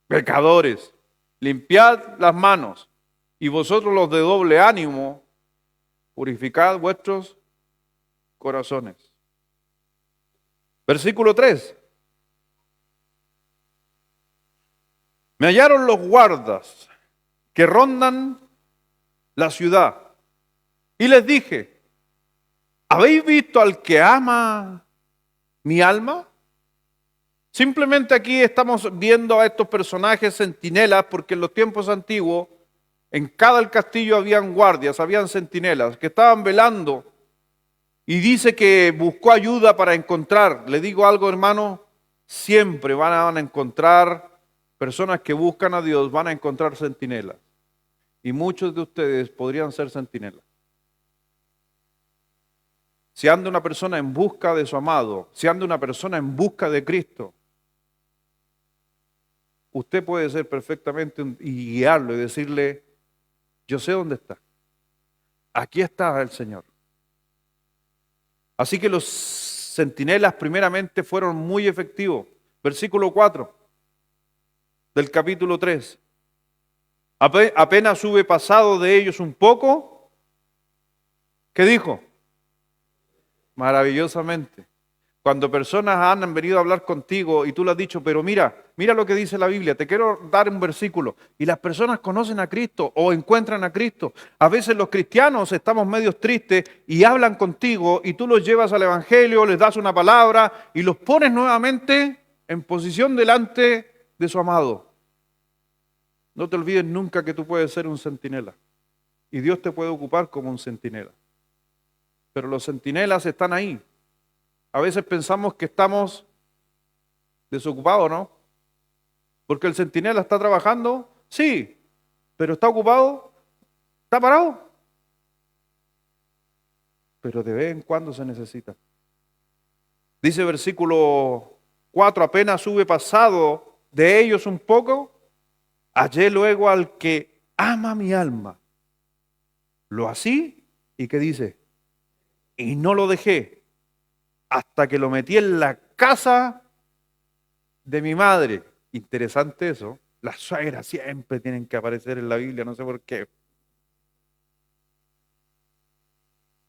pecadores, limpiad las manos y vosotros los de doble ánimo, purificad vuestros corazones. Versículo 3. Me hallaron los guardas que rondan la ciudad. Y les dije, ¿habéis visto al que ama mi alma? Simplemente aquí estamos viendo a estos personajes centinelas, porque en los tiempos antiguos, en cada castillo habían guardias, habían centinelas que estaban velando. Y dice que buscó ayuda para encontrar. Le digo algo, hermano, siempre van a encontrar personas que buscan a Dios, van a encontrar centinelas. Y muchos de ustedes podrían ser centinelas. Si anda una persona en busca de su amado, si anda una persona en busca de Cristo, usted puede ser perfectamente y guiarlo y decirle, yo sé dónde está. Aquí está el Señor. Así que los centinelas primeramente fueron muy efectivos. Versículo 4 del capítulo 3. Apenas hube pasado de ellos un poco, ¿qué dijo? Maravillosamente. Cuando personas han venido a hablar contigo y tú le has dicho, pero mira lo que dice la Biblia, te quiero dar un versículo. Y las personas conocen a Cristo o encuentran a Cristo. A veces los cristianos estamos medios tristes y hablan contigo y tú los llevas al Evangelio, les das una palabra y los pones nuevamente en posición delante de su amado. No te olvides nunca que tú puedes ser un centinela y Dios te puede ocupar como un centinela. Pero los centinelas están ahí. A veces pensamos que estamos desocupados, ¿no? Porque el centinela está trabajando, sí, pero está ocupado, está parado. Pero de vez en cuando se necesita. Dice versículo 4, apenas hube pasado de ellos un poco, hallé luego al que ama mi alma. Lo así, ¿y qué dice? Y no lo dejé hasta que lo metí en la casa de mi madre. Interesante eso. Las suegras siempre tienen que aparecer en la Biblia, no sé por qué.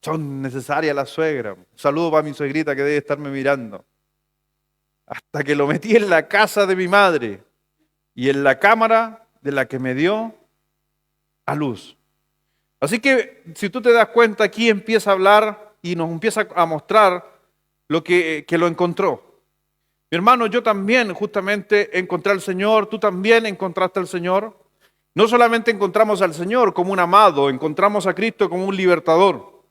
Son necesarias las suegras. Un saludo para mi suegrita que debe estarme mirando. Hasta que lo metí en la casa de mi madre y en la cámara de la que me dio a luz. Así que si tú te das cuenta, aquí empieza a hablar y nos empieza a mostrar lo que lo encontró. Mi hermano, yo también justamente encontré al Señor, tú también encontraste al Señor. No solamente encontramos al Señor como un amado, encontramos a Cristo como un libertador.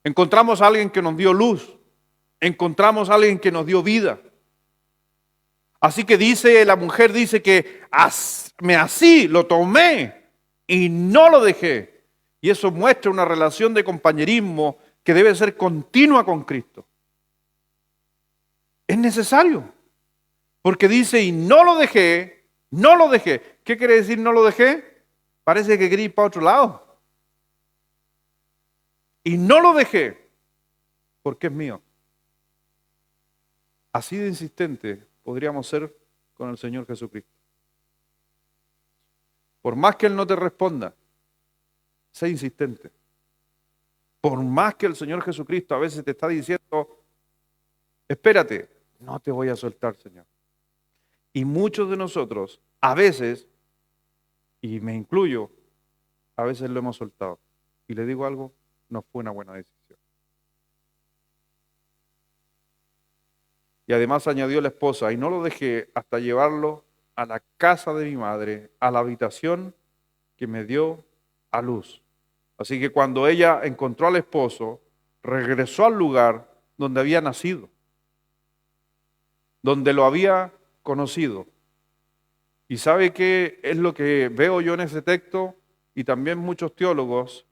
Encontramos a alguien que nos dio luz, encontramos a alguien que nos dio vida. Así que dice, la mujer dice que me así lo tomé y no lo dejé. Y eso muestra una relación de compañerismo que debe ser continua con Cristo. Es necesario. Porque dice, y no lo dejé, no lo dejé. ¿Qué quiere decir no lo dejé? Parece que quería ir para otro lado. Y no lo dejé, porque es mío. Así de insistente podríamos ser con el Señor Jesucristo. Por más que Él no te responda, sé insistente. Por más que el Señor Jesucristo a veces te está diciendo, espérate, no te voy a soltar, Señor. Y muchos de nosotros, a veces, y me incluyo, a veces lo hemos soltado. Y le digo algo, no fue una buena decisión. Y además añadió la esposa, y no lo dejé hasta llevarlo a la casa de mi madre, a la habitación que me dio a luz. Así que cuando ella encontró al esposo, regresó al lugar donde había nacido, donde lo había conocido. ¿Y sabe qué es lo que veo yo en ese texto? Y también muchos teólogos.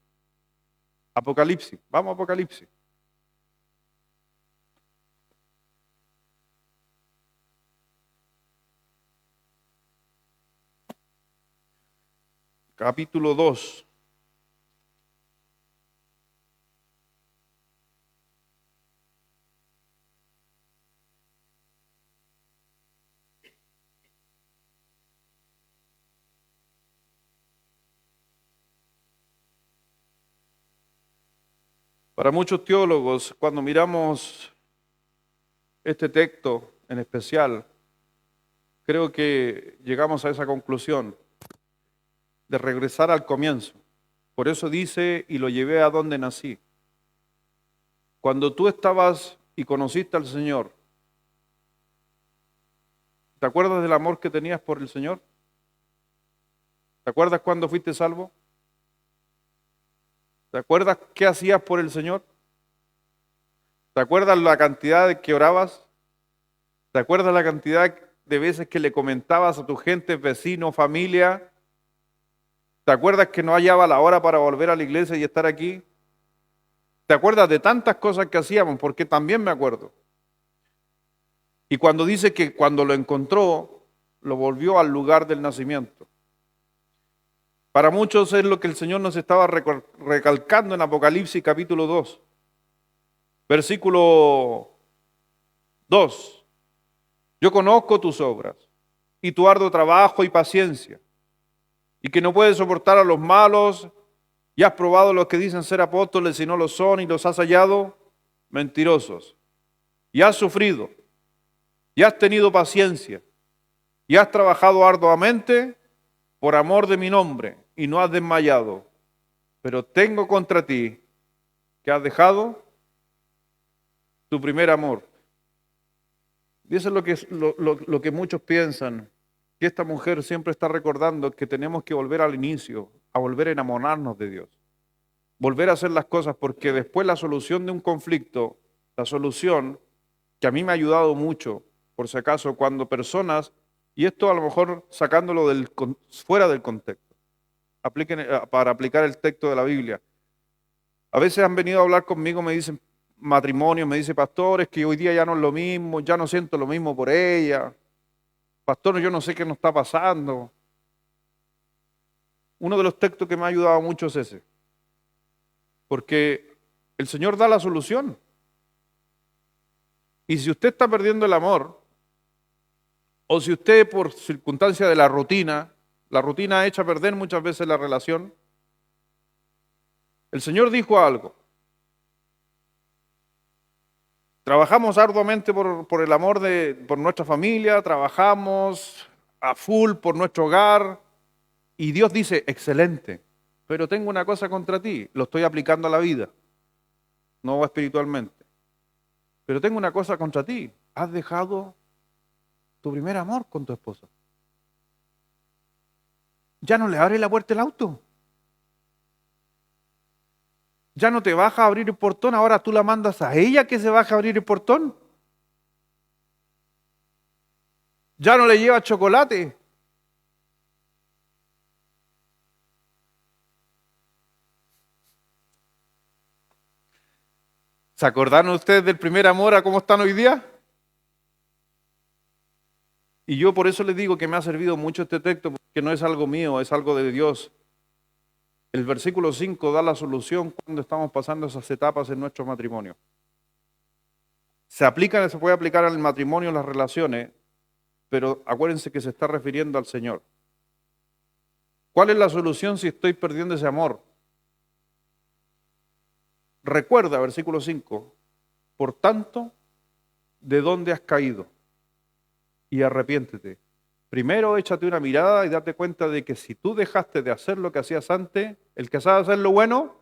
Apocalipsis. Vamos a Apocalipsis. Capítulo 2. Para muchos teólogos, cuando miramos este texto en especial, creo que llegamos a esa conclusión de regresar al comienzo. Por eso dice, y lo llevé a donde nací. Cuando tú estabas y conociste al Señor, ¿te acuerdas del amor que tenías por el Señor? ¿Te acuerdas cuando fuiste salvo? ¿Te acuerdas qué hacías por el Señor? ¿Te acuerdas la cantidad de que orabas? ¿Te acuerdas la cantidad de veces que le comentabas a tu gente, vecino, familia? ¿Te acuerdas que no hallaba la hora para volver a la iglesia y estar aquí? ¿Te acuerdas de tantas cosas que hacíamos? Porque también me acuerdo. Y cuando dice que cuando lo encontró, lo volvió al lugar del nacimiento. Para muchos es lo que el Señor nos estaba recalcando en Apocalipsis capítulo 2, versículo 2. Yo conozco tus obras y tu arduo trabajo y paciencia, y que no puedes soportar a los malos, y has probado a los que dicen ser apóstoles y no lo son, y los has hallado mentirosos. Y has sufrido, y has tenido paciencia, y has trabajado arduamente por amor de mi nombre, y no has desmayado. Pero tengo contra ti que has dejado tu primer amor. Y eso es lo que muchos piensan, que esta mujer siempre está recordando que tenemos que volver al inicio, a volver a enamorarnos de Dios, volver a hacer las cosas, porque después la solución de un conflicto, la solución que a mí me ha ayudado mucho, por si acaso, cuando personas, y esto a lo mejor sacándolo fuera del contexto, para aplicar el texto de la Biblia, a veces han venido a hablar conmigo, me dicen matrimonio, me dice pastores que hoy día ya no es lo mismo, ya no siento lo mismo por ella, pastor, yo no sé qué nos está pasando. Uno de los textos que me ha ayudado mucho es ese, porque el Señor da la solución. Y si usted está perdiendo el amor, o si usted por circunstancia de la rutina echa a perder muchas veces la relación, el Señor dijo algo. Trabajamos arduamente por el amor por nuestra familia, trabajamos a full por nuestro hogar, y Dios dice, excelente, pero tengo una cosa contra ti, lo estoy aplicando a la vida, no espiritualmente, pero tengo una cosa contra ti, has dejado tu primer amor con tu esposa. Ya no le abre la puerta el auto. Ya no te baja a abrir el portón, ahora tú la mandas a ella que se baja a abrir el portón. Ya no le lleva chocolate. ¿Se acordaron ustedes del primer amor a cómo están hoy día? Y yo por eso les digo que me ha servido mucho este texto, porque no es algo mío, es algo de Dios. El versículo 5 da la solución cuando estamos pasando esas etapas en nuestro matrimonio. Se puede aplicar al matrimonio, en las relaciones, pero acuérdense que se está refiriendo al Señor. ¿Cuál es la solución si estoy perdiendo ese amor? Recuerda, versículo 5, por tanto, ¿de dónde has caído? Y arrepiéntete. Primero échate una mirada y date cuenta de que si tú dejaste de hacer lo que hacías antes, el que sabe hacer lo bueno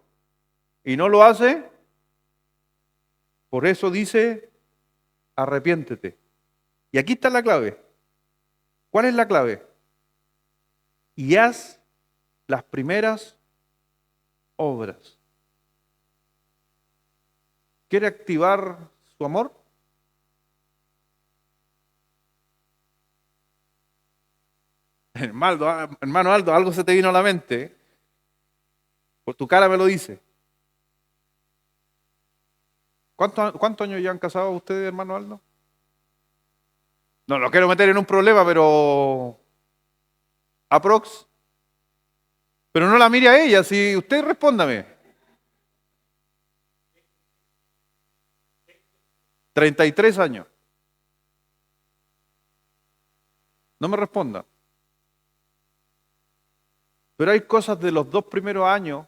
y no lo hace, por eso dice, arrepiéntete. Y aquí está la clave. ¿Cuál es la clave? Y haz las primeras obras. ¿Quiere activar su amor? Hermano Aldo, algo se te vino a la mente. Por tu cara me lo dice. ¿Cuántos años ya han casado ustedes, hermano Aldo? No lo quiero meter en un problema, pero aprox. Pero no la mire a ella, si usted respóndame. 33 años. No me responda. Pero hay cosas de los 2 primeros años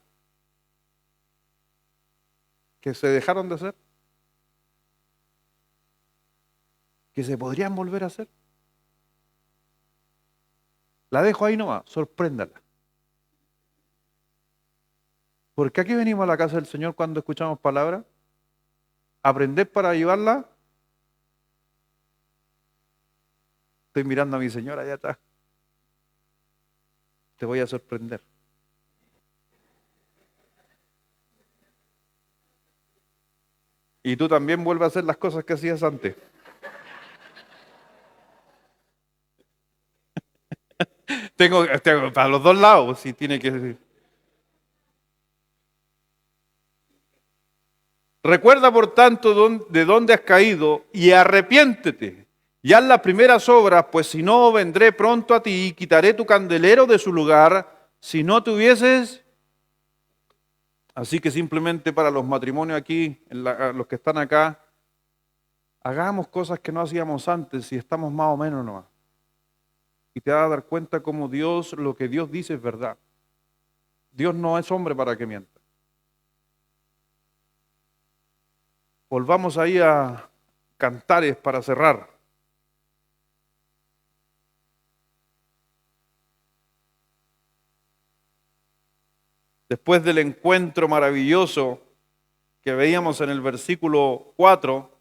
que se dejaron de hacer, que se podrían volver a hacer. La dejo ahí nomás, sorpréndala. ¿Por qué aquí venimos a la casa del Señor cuando escuchamos palabras? ¿Aprender para llevarla? Estoy mirando a mi señora allá atrás. Te voy a sorprender. Y tú también vuelves a hacer las cosas que hacías antes. Tengo para los dos lados, si tiene que. Recuerda, por tanto, de dónde has caído y arrepiéntete. Y haz las primeras obras, pues si no, vendré pronto a ti y quitaré tu candelero de su lugar, si no tuvieses. Así que simplemente para los matrimonios aquí, los que están acá, hagamos cosas que no hacíamos antes y estamos más o menos nomás. Y te vas a dar cuenta como Dios, lo que Dios dice es verdad. Dios no es hombre para que mienta. Volvamos ahí a Cantares para cerrar. Después del encuentro maravilloso que veíamos en el versículo 4,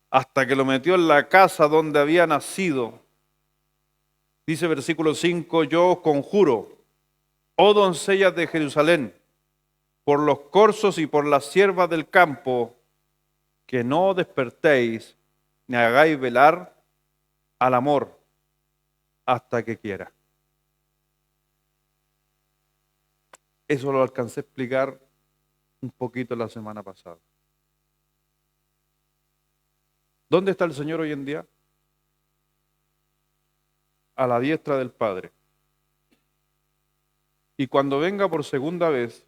hasta que lo metió en la casa donde había nacido, dice versículo 5, yo os conjuro, oh doncellas de Jerusalén, por los corzos y por las siervas del campo, que no despertéis ni hagáis velar al amor hasta que quiera. Eso lo alcancé a explicar un poquito la semana pasada. ¿Dónde está el Señor hoy en día? A la diestra del Padre. Y cuando venga por segunda vez,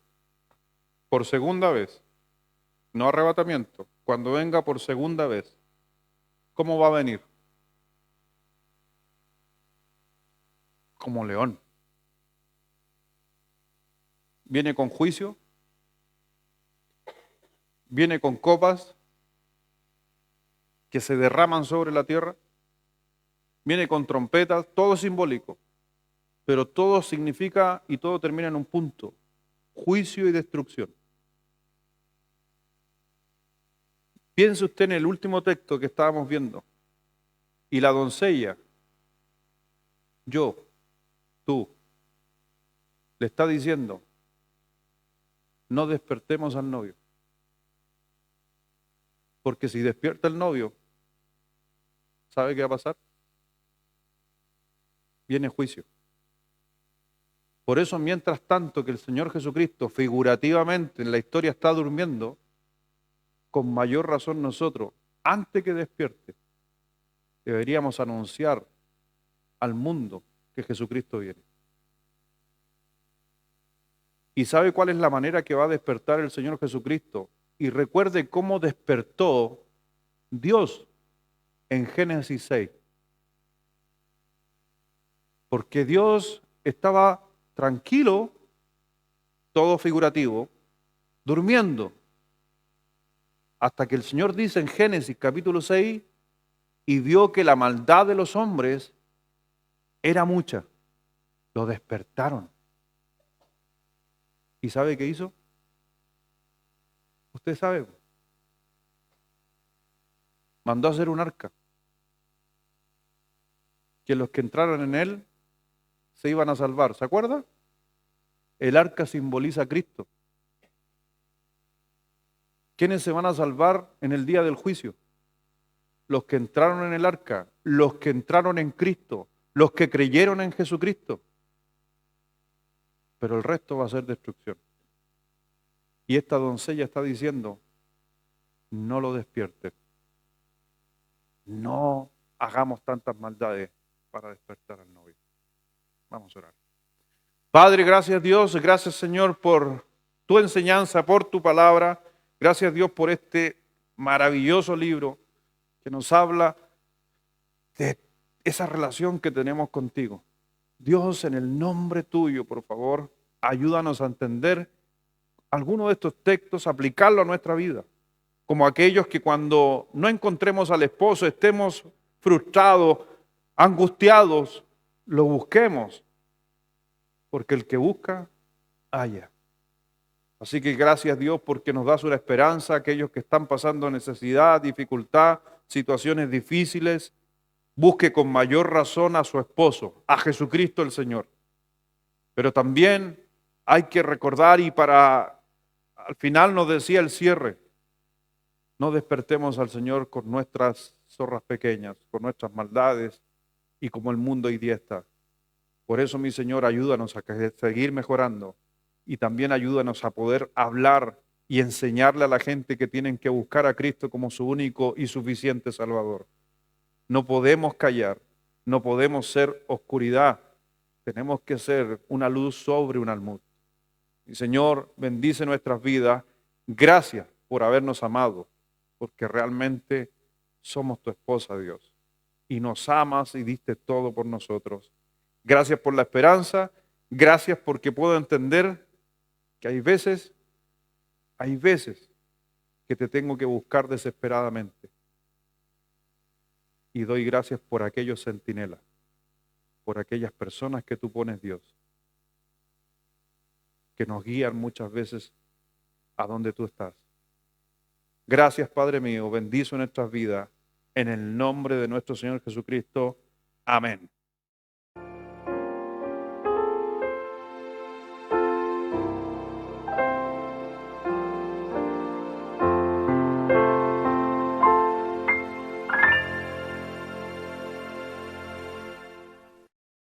no arrebatamiento, cuando venga por segunda vez, ¿cómo va a venir? Como león. Viene con juicio, viene con copas que se derraman sobre la tierra, viene con trompetas, todo simbólico, pero todo significa y todo termina en un punto, juicio y destrucción. Piense usted en el último texto que estábamos viendo, y la doncella, yo, tú, le está diciendo, no despertemos al novio. Porque si despierta el novio, ¿sabe qué va a pasar? Viene juicio. Por eso, mientras tanto que el Señor Jesucristo figurativamente en la historia está durmiendo, con mayor razón nosotros, antes que despierte, deberíamos anunciar al mundo que Jesucristo viene. ¿Y sabe cuál es la manera que va a despertar el Señor Jesucristo? Y recuerde cómo despertó Dios en Génesis 6. Porque Dios estaba tranquilo, todo figurativo, durmiendo. Hasta que el Señor dice en Génesis capítulo 6, y vio que la maldad de los hombres era mucha. Lo despertaron. ¿Y sabe qué hizo? Usted sabe. Mandó a hacer un arca. Que los que entraran en él se iban a salvar. ¿Se acuerda? El arca simboliza a Cristo. ¿Quiénes se van a salvar en el día del juicio? Los que entraron en el arca, los que entraron en Cristo, los que creyeron en Jesucristo. Pero el resto va a ser destrucción. Y esta doncella está diciendo, no lo despiertes. No hagamos tantas maldades para despertar al novio. Vamos a orar. Padre, gracias Dios, gracias Señor por tu enseñanza, por tu palabra. Gracias Dios por este maravilloso libro que nos habla de esa relación que tenemos contigo. Dios, en el nombre tuyo, por favor, ayúdanos a entender algunos de estos textos, aplicarlo a nuestra vida, como aquellos que cuando no encontremos al esposo estemos frustrados, angustiados, lo busquemos, porque el que busca, halla. Así que gracias Dios porque nos das una esperanza a aquellos que están pasando necesidad, dificultad, situaciones difíciles. Busque con mayor razón a su esposo, a Jesucristo el Señor. Pero también hay que recordar, y para al final nos decía el cierre, no despertemos al Señor con nuestras zorras pequeñas, con nuestras maldades y como el mundo hoy día está. Por eso, mi Señor, ayúdanos a seguir mejorando y también ayúdanos a poder hablar y enseñarle a la gente que tienen que buscar a Cristo como su único y suficiente Salvador. No podemos callar, no podemos ser oscuridad, tenemos que ser una luz sobre un almud. Y Señor, bendice nuestras vidas. Gracias por habernos amado, porque realmente somos tu esposa, Dios. Y nos amas y diste todo por nosotros. Gracias por la esperanza. Gracias porque puedo entender que hay veces que te tengo que buscar desesperadamente. Y doy gracias por aquellos centinelas, por aquellas personas que tú pones, Dios, que nos guían muchas veces a donde tú estás. Gracias, Padre mío, bendice nuestras vidas en el nombre de nuestro Señor Jesucristo. Amén.